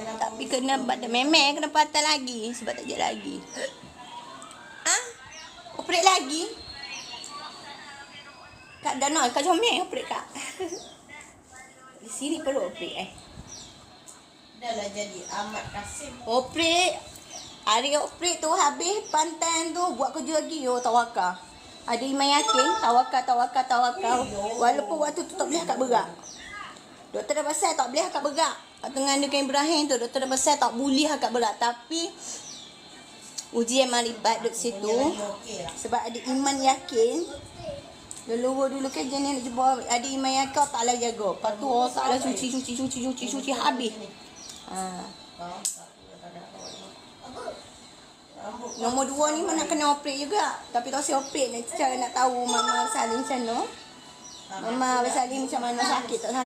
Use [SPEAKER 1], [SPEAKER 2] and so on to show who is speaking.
[SPEAKER 1] Tapi kena memang kena patah lagi sebab tak jadi lagi. Operate lagi? Kak Danoi, Kak Comel operate Kak. Di sini perlu operate
[SPEAKER 2] Dah lah jadi Ahmad Kasim.
[SPEAKER 1] Operate. Hari operate tu habis pantan tu buat kerja lagi. Tawakal. Ada Iman yakin tawakal. Walaupun waktu tu tak boleh akak berak. Doktor dah pasal tak boleh akak berak. Waktu mengandungkan Ibrahim tu doktor dah pasal tak boleh akak berak. Tapi ujian maribat duduk situ. Sebab ada Iman yakin. Dulu kan jenis nak jebol. Ada Iman yakin tak lah jaga. Lepas tu tak lah cuci habis. Nombor 2 ni mana kena operate juga. Tapi tak usah operate. Cara nak tahu Mama Salim macam mana. Mama Salim macam mana sakit tak sakit.